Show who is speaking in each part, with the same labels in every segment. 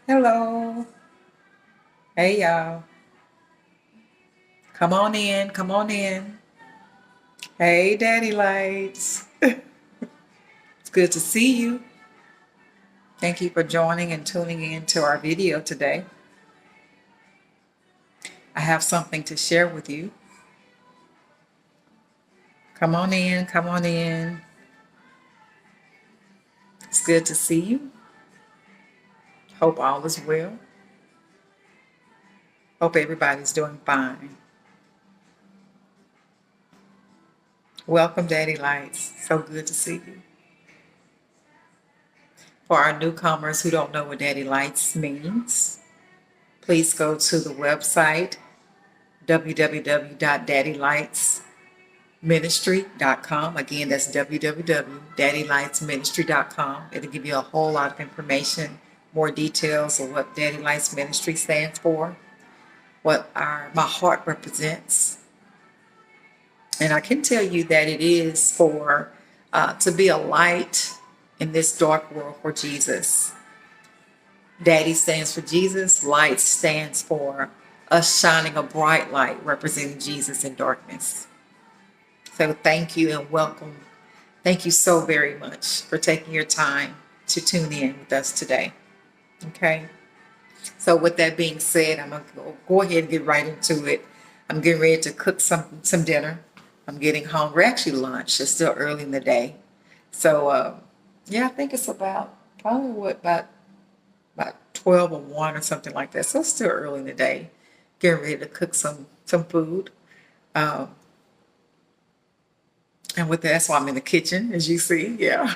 Speaker 1: Hello. Hey, y'all. Come on in. Come on in. Hey, Daddy Lights. It's good to see you. Thank you for joining and tuning in to our video today. I have something to share with you. Come on in. Come on in. It's good to see you. Hope all is well. Hope everybody's doing fine. Welcome, Daddy Lights. So good to see you. For our newcomers who don't know what Daddy Lights means, please go to the website www.daddylightsministry.com. Again, that's www.daddylightsministry.com. It'll give you a whole lot of information, more details of what Daddy Lights Ministry stands for, what my heart represents. And I can tell you that it is for to be a light in this dark world for Jesus. Daddy stands for Jesus. Light stands for us shining a bright light representing Jesus in darkness. So thank you and welcome. Thank you so very much for taking your time to tune in with us today. Okay. So with that being said, I'm gonna go ahead and get right into it. I'm getting ready to cook some dinner. I'm getting hungry. Actually, lunch. It's still early in the day. So yeah, I think it's about probably about 12 or 1 or something like that. So it's still early in the day. Getting ready to cook some food. Um, and with that, that's why I'm in the kitchen, as you see. Yeah.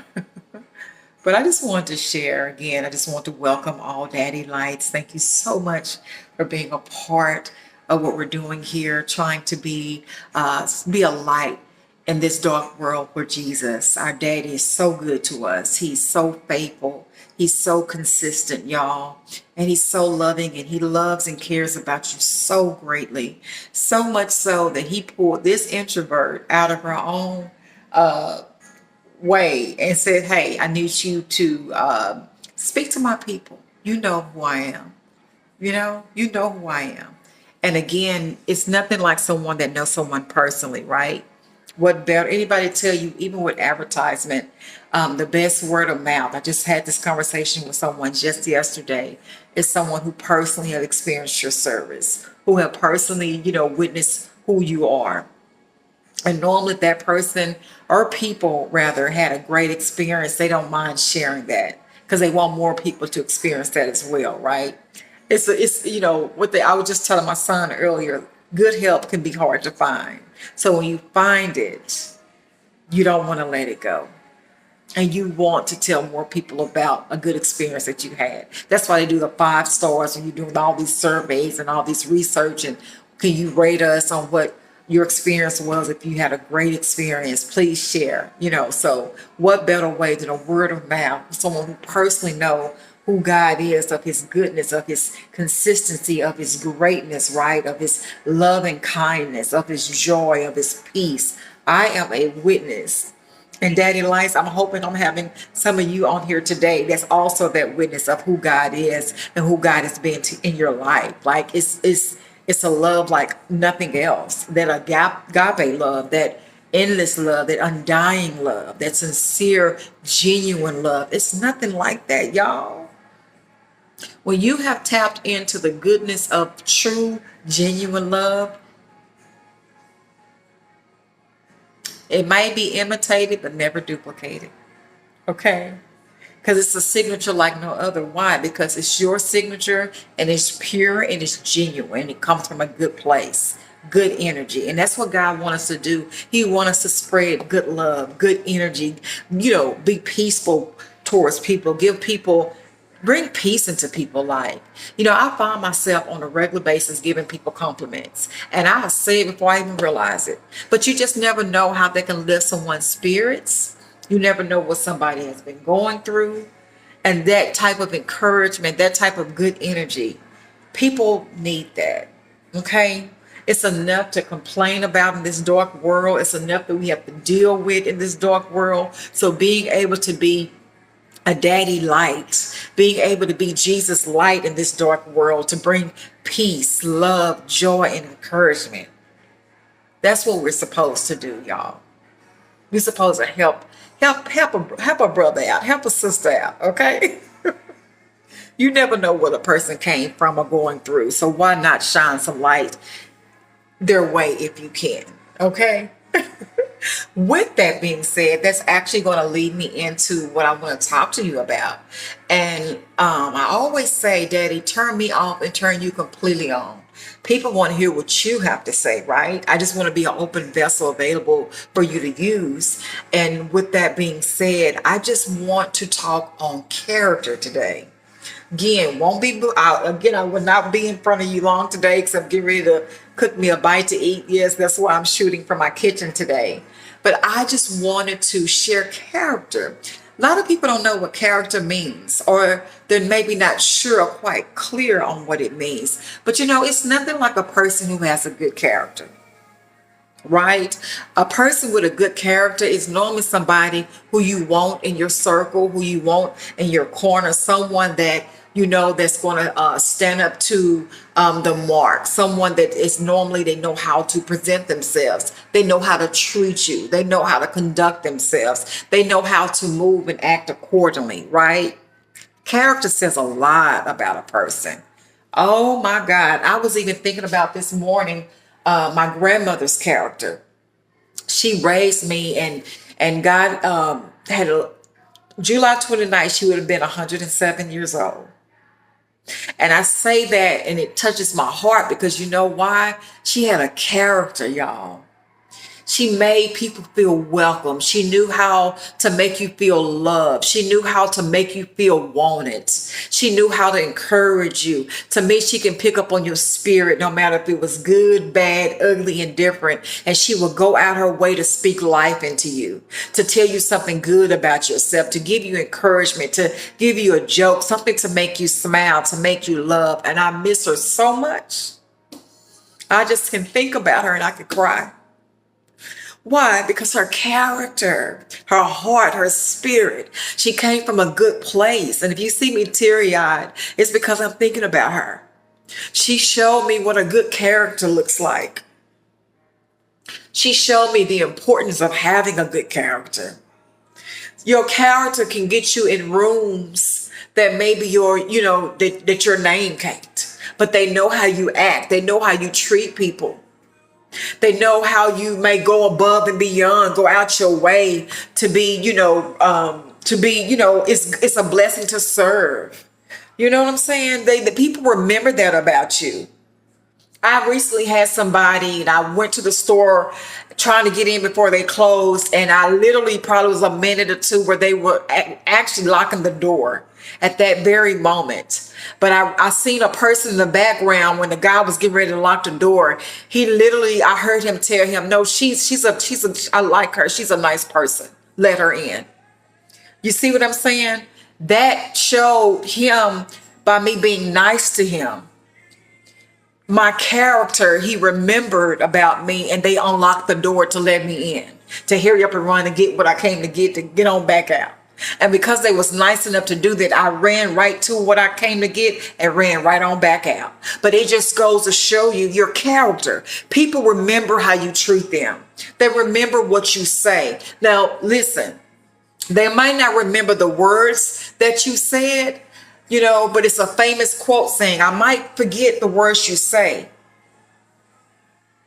Speaker 1: But I just wanted to share again. I just want to welcome all Daddy Lights. Thank you so much for being a part of what we're doing here, trying to be a light in this dark world for Jesus. Our Daddy is so good to us. He's so faithful. He's so consistent, y'all. And he's so loving, and he loves and cares about you so greatly. So much so that he pulled this introvert out of her own uh, way and said, "Hey, I need you to speak to my people. You know who I am. You know who I am." And again, it's nothing like someone that knows someone personally, right? What better? Anybody tell you, even with advertisement, the best word of mouth. I just had this conversation with someone just yesterday. Is someone who personally have experienced your service, who have personally, witnessed who you are. And normally, if that person or people rather had a great experience, they don't mind sharing that because they want more people to experience that as well, right? It's what I was just telling my son earlier. Good help can be hard to find. So when you find it, you don't want to let it go. And you want to tell more people about a good experience that you had. That's why they do the 5 stars and you're doing all these surveys and all this research. And can you rate us on what your experience was? If you had a great experience, please share. So what better way than a word of mouth? Someone who personally know who God is, of his goodness, of his consistency, of his greatness, right? Of his love and kindness, of his joy, of his peace. I am a witness. And Daddy Lights, I'm hoping I'm having some of you on here today that's also that witness of who God is and who God has been in your life. Like it's a love like nothing else. That agape love, that endless love, that undying love, that sincere, genuine love. It's nothing like that, y'all. When you have tapped into the goodness of true, genuine love, it may be imitated but never duplicated. Okay? Because it's a signature like no other. Why? Because it's your signature and it's pure and it's genuine. It comes from a good place, good energy. And that's what God wants us to do. He wants us to spread good love, good energy, be peaceful towards people, bring peace into people's life. I find myself on a regular basis giving people compliments. And I say it before I even realize it. But you just never know how they can lift someone's spirits. You never know what somebody has been going through. And that type of encouragement, that type of good energy, people need that. Okay? It's enough to complain about in this dark world. It's enough that we have to deal with in this dark world. So being able to be a daddy light, being able to be Jesus' light in this dark world, to bring peace, love, joy, and encouragement. That's what we're supposed to do, y'all. We're supposed to help a brother out, help a sister out, okay? You never know what a person came from or going through, so why not shine some light their way if you can, okay? With that being said, that's actually going to lead me into what I want to talk to you about. And I always say, Daddy, turn me off and turn you completely on. People want to hear what you have to say, right? I just want to be an open vessel available for you to use. And with that being said, I just want to talk on character today. Again, won't be out again. I will not be in front of you long today because I'm getting ready to cook me a bite to eat. Yes, that's why I'm shooting from my kitchen today. But I just wanted to share character. A lot of people don't know what character means, or they're maybe not sure or quite clear on what it means. But it's nothing like a person who has a good character. Right? A person with a good character is normally somebody who you want in your circle, who you want in your corner, someone that that's going to stand up to the mark, someone that is normally, they know how to present themselves, they know how to treat you, they know how to conduct themselves, they know how to move and act accordingly, right? Character says a lot about a person. Oh my God, I was even thinking about this morning, my grandmother's character. She raised me, and God had July 29th, she would have been 107 years old. And I say that and it touches my heart because you know why? She had a character, y'all. She made people feel welcome. She knew how to make you feel loved. She knew how to make you feel wanted. She knew how to encourage you. To me, she can pick up on your spirit no matter if it was good, bad, ugly, indifferent. And she will go out her way to speak life into you, to tell you something good about yourself, to give you encouragement, to give you a joke, something to make you smile, to make you laugh. And I miss her so much. I just can think about her and I could cry. Why? Because her character, her heart, her spirit, she came from a good place. And if you see me teary-eyed, it's because I'm thinking about her. She showed me what a good character looks like. She showed me the importance of having a good character. Your character can get you in rooms that maybe that your name can't. But they know how you act. They know how you treat people. They know how you may go above and beyond, go out your way to be, it's a blessing to serve. You know what I'm saying? The people remember that about you. I recently had somebody, and I went to the store trying to get in before they closed, and I literally probably was a minute or two where they were actually locking the door at that very moment. But I seen a person in the background when the guy was getting ready to lock the door. I heard him tell him, no, I like her. She's a nice person. Let her in. You see what I'm saying? That showed him by me being nice to him. My character, he remembered about me, and they unlocked the door to let me in, to hurry up and run and get what I came to get on back out. And because they was nice enough to do that, I ran right to what I came to get and ran right on back out. But it just goes to show you your character. People remember how you treat them. They remember what you say. Now, listen, they might not remember the words that you said, but it's a famous quote saying, I might forget the words you say,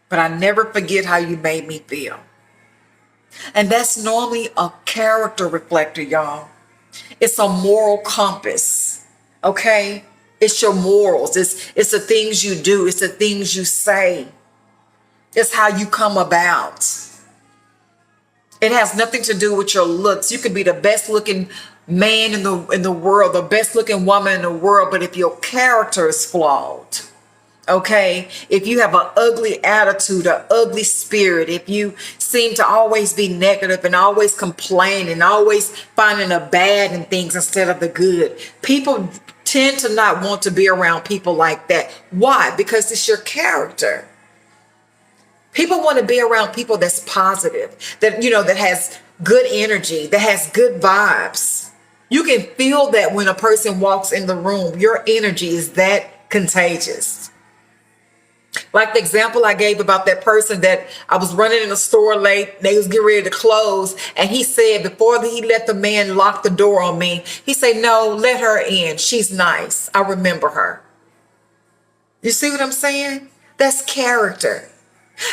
Speaker 1: but I never forget how you made me feel. And that's normally a character reflector, y'all. It's a moral compass, okay? It's your morals. It's the things you do. It's the things you say. It's how you come about. It has nothing to do with your looks. You could be the best looking man in the world, the best looking woman in the world, but if your character is flawed, okay, if you have an ugly attitude, an ugly spirit, if you seem to always be negative and always complain and always finding the bad in things instead of the good, people tend to not want to be around people like that. Why? Because it's your character. People want to be around people that's positive, that has good energy, that has good vibes. You can feel that when a person walks in the room. Your energy is that contagious. Like the example I gave about that person that I was running in the store late, they was getting ready to close, and he said before he let the man lock the door on me, he said, "No, let her in. She's nice. I remember her." You see what I'm saying? That's character.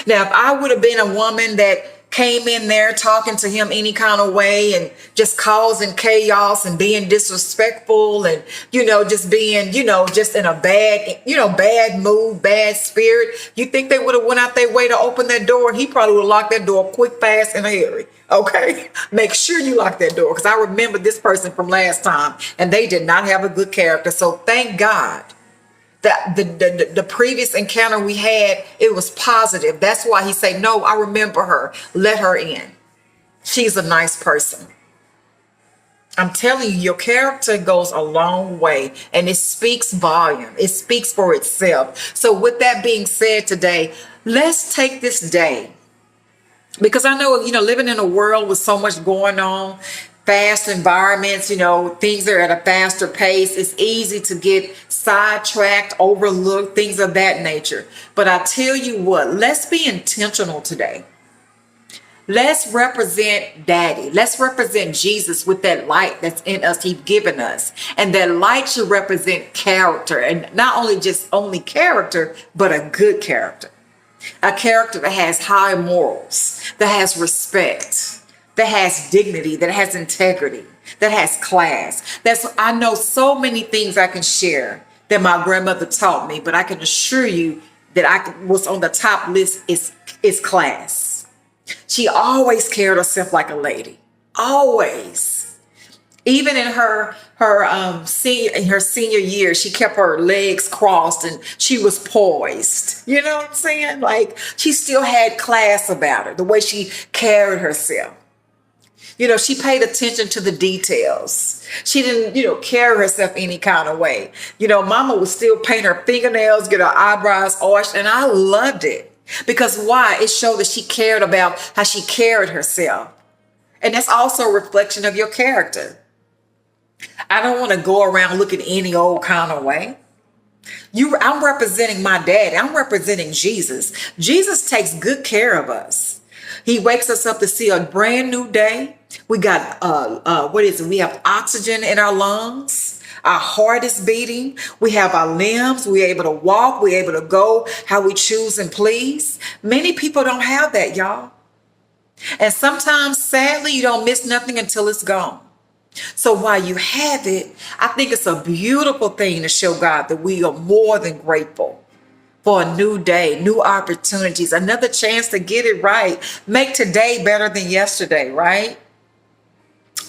Speaker 1: Now, if I would have been a woman that came in there talking to him any kind of way and just causing chaos and being disrespectful and, just being, just in a bad, bad mood, bad spirit, you think they would have went out their way to open that door? He probably would have locked that door quick, fast, and a hurry. Okay? Make sure you lock that door, because I remember this person from last time and they did not have a good character. So thank God that the previous encounter we had, it was positive. That's why he said, "No, I remember her. Let her in. She's a nice person." I'm telling you, your character goes a long way, and it speaks volume. It speaks for itself. So with that being said today, let's take this day, because I know, living in a world with so much going on, fast environments, things are at a faster pace. It's easy to get sidetracked, overlooked, things of that nature. But I tell you what, let's be intentional today. Let's represent Daddy. Let's represent Jesus with that light that's in us, He's given us. And that light should represent character, and not only character, but a good character. A character that has high morals, that has respect, that has dignity, that has integrity, that has class. I know so many things I can share that my grandmother taught me, but I can assure you that what's on the top list is class. She always carried herself like a lady, always. Even in her senior year, she kept her legs crossed and she was poised. You know what I'm saying? Like, she still had class about her, the way she carried herself. She paid attention to the details. She didn't, carry herself any kind of way. Mama would still paint her fingernails, get her eyebrows arched, and I loved it. Because why? It showed that she cared about how she carried herself. And that's also a reflection of your character. I don't want to go around looking any old kind of way. I'm representing my daddy. I'm representing Jesus. Jesus takes good care of us. He wakes us up to see a brand new day. We got, we have oxygen in our lungs. Our heart is beating. We have our limbs. We're able to walk. We're able to go how we choose and please. Many people don't have that, y'all. And sometimes, sadly, you don't miss nothing until it's gone. So while you have it, I think it's a beautiful thing to show God that we are more than grateful for a new day, new opportunities, another chance to get it right. Make today better than yesterday, right?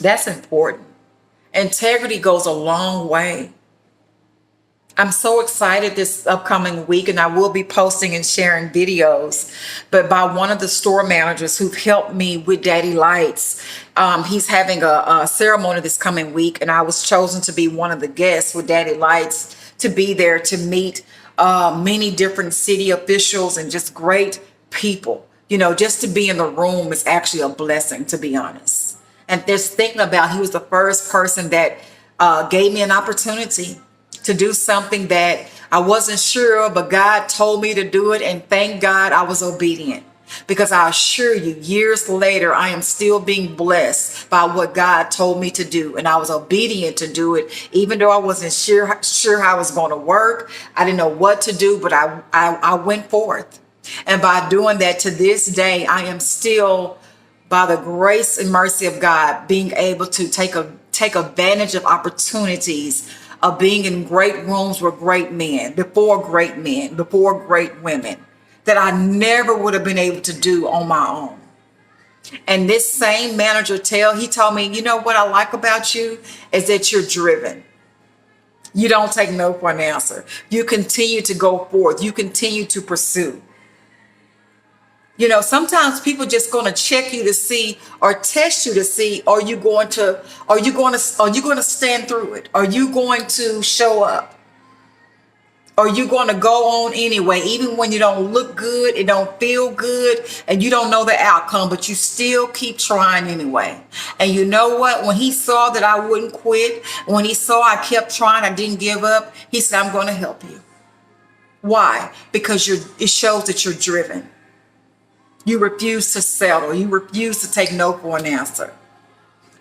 Speaker 1: That's important. Integrity goes a long way. I'm so excited this upcoming week, and I will be posting and sharing videos, but by one of the store managers who've helped me with Daddy Lights. He's having a ceremony this coming week, and I was chosen to be one of the guests with Daddy Lights, to be there to meet many different city officials and just great people. Just to be in the room is actually a blessing, to be honest. And just thinking about, he was the first person that gave me an opportunity to do something that I wasn't sure of, but God told me to do it. And thank God I was obedient, because I assure you, years later, I am still being blessed by what God told me to do. And I was obedient to do it, even though I wasn't sure how it was going to work. I didn't know what to do, but I went forth. And by doing that, to this day, I am still, by the grace and mercy of God, being able to take advantage of opportunities of being in great rooms with great men, before great women, that I never would have been able to do on my own. And this same manager he told me, what I like about you is that you're driven. You don't take no for an answer. You continue to go forth. You continue to pursue. Sometimes people just going to check you to see, or test you to see, are you going to stand through it? Are you going to show up? Or you going to go on anyway, even when you don't look good, it don't feel good, and you don't know the outcome, but you still keep trying anyway. And you know what? When he saw that I wouldn't quit, when he saw I kept trying, I didn't give up, he said, I'm going to help you. Why? Because it shows that you're driven. You refuse to settle. You refuse to take no for an answer.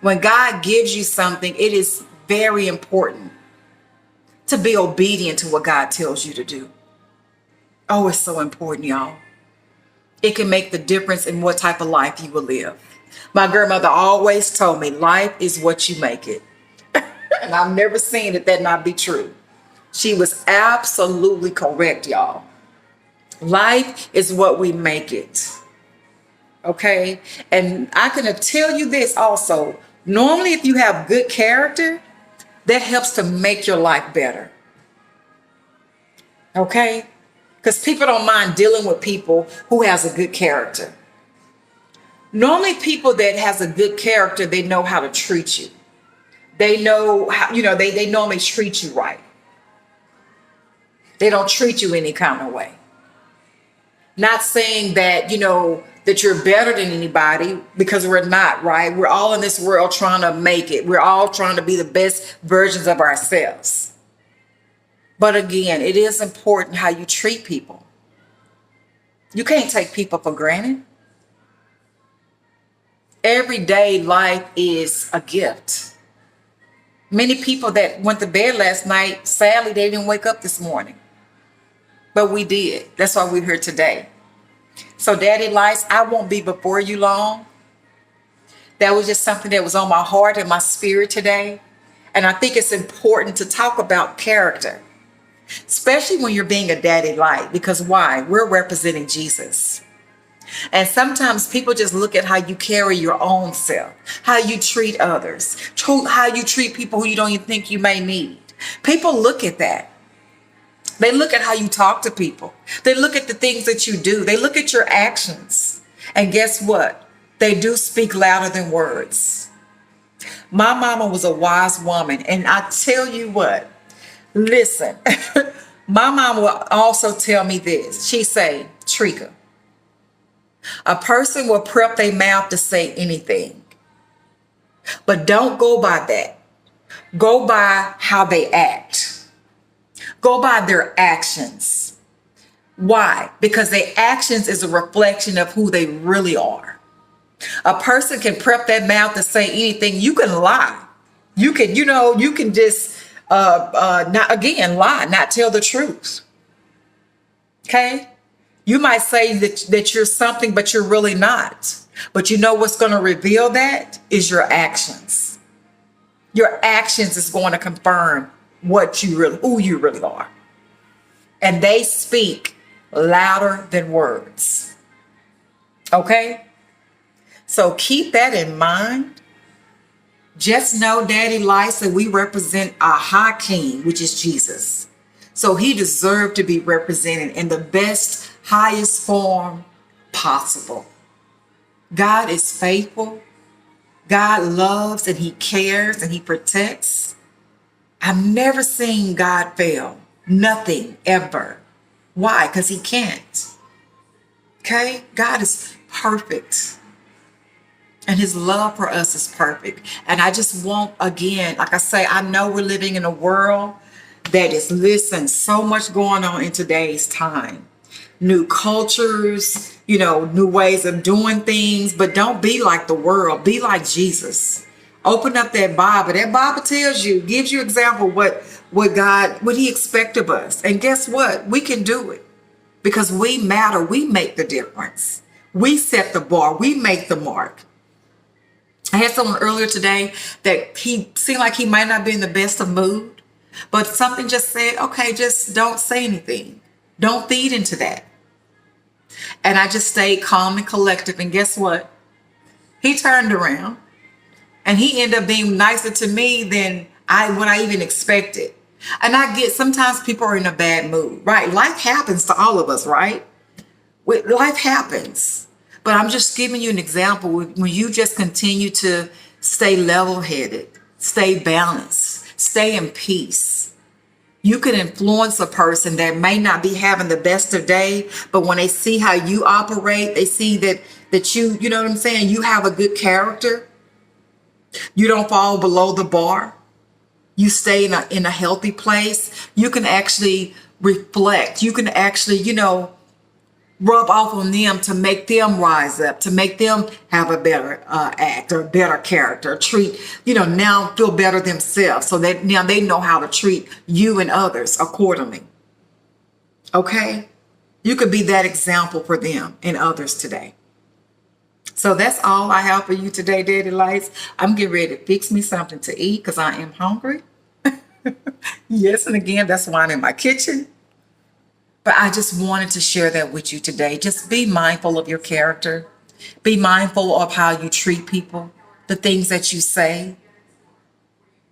Speaker 1: When God gives you something, it is very important to be obedient to what God tells you to do. Oh, it's so important, y'all. It can make the difference in what type of life you will live. My grandmother always told me, life is what you make it. And I've never seen that not be true. She was absolutely correct, y'all. Life is what we make it. Okay? And I can tell you this also. Normally, if you have good character, that helps to make your life better. Okay? Because people don't mind dealing with people who has a good character. Normally people that has a good character, they know how to treat you. They know how, they normally treat you right. They don't treat you any kind of way. Not saying that, that you're better than anybody, because we're not, right? We're all in this world trying to make it. We're all trying to be the best versions of ourselves. But again, it is important how you treat people. You can't take people for granted. Everyday life is a gift. Many people that went to bed last night, sadly, they didn't wake up this morning. But we did. That's why we're here today. So Daddy Lights, I won't be before you long. That was just something that was on my heart and my spirit today. And I think it's important to talk about character, especially when you're being a daddy light, because why? We're representing Jesus. And sometimes people just look at how you carry your own self, how you treat others, how you treat people who you don't even think you may need. People look at that. They look at how you talk to people. They look at the things that you do. They look at your actions. And guess what? They do speak louder than words. My mama was a wise woman. And I tell you what, listen, my mom will also tell me this. She say, Trika, a person will prep their mouth to say anything. But don't go by that. Go by how they act. Go by their actions. Why? Because their actions is a reflection of who they really are. A person can prep their mouth to say anything. You can lie. You can, you can just, lie, not tell the truth. Okay? You might say that you're something, but you're really not. But you know what's going to reveal that is your actions. Your actions is going to confirm who you really are. And they speak louder than words. Okay? So keep that in mind. Just know, Daddy Lights, that we represent our high king, which is Jesus. So he deserved to be represented in the best, highest form possible. God is faithful. God loves and he cares and he protects. I've never seen God fail. Nothing ever. Why? Because he can't. Okay? God is perfect. And his love for us is perfect. And I just want, again, like I say, I know we're living in a world that is, so much going on in today's time. New cultures, new ways of doing things, but don't be like the world. Be like Jesus. Open up that Bible. That Bible tells you, gives you example what he expects of us. And guess what? We can do it because we matter. We make the difference. We set the bar. We make the mark. I had someone earlier today that he seemed like he might not be in the best of mood, but something just said, okay, just don't say anything. Don't feed into that. And I just stayed calm and collective. And guess what? He turned around and he ended up being nicer to me than what I even expected. And I get, sometimes people are in a bad mood, right? Life happens to all of us, right? Life happens. But I'm just giving you an example. When you just continue to stay level-headed, stay balanced, stay in peace, You can influence a person that may not be having the best of day, but when they see how you operate, they see that you know what I'm saying, you have a good character. You don't fall below the bar. You stay in a healthy place. You can actually reflect. You can actually, rub off on them to make them rise up, to make them have a better act or better character, treat, now feel better themselves so that now they know how to treat you and others accordingly. Okay? You could be that example for them and others today. So that's all I have for you today, Daddy Lights. I'm getting ready to fix me something to eat because I am hungry. Yes, and again, that's why I'm in my kitchen. But I just wanted to share that with you today. Just be mindful of your character. Be mindful of how you treat people, the things that you say,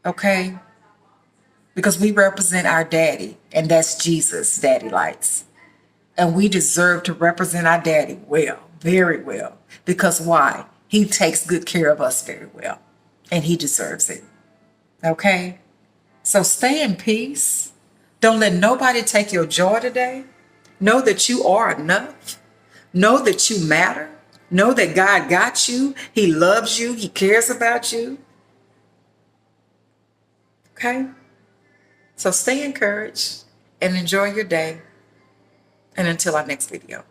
Speaker 1: okay? Because we represent our daddy, and that's Jesus, Daddy Lights. And we deserve to represent our daddy well, very well. Because why? He takes good care of us very well, and he deserves it, okay? So stay in peace. Don't let nobody take your joy today. Know that you are enough. Know that you matter. Know that God got you. He loves you. He cares about you. Okay? So stay encouraged and enjoy your day. And until our next video.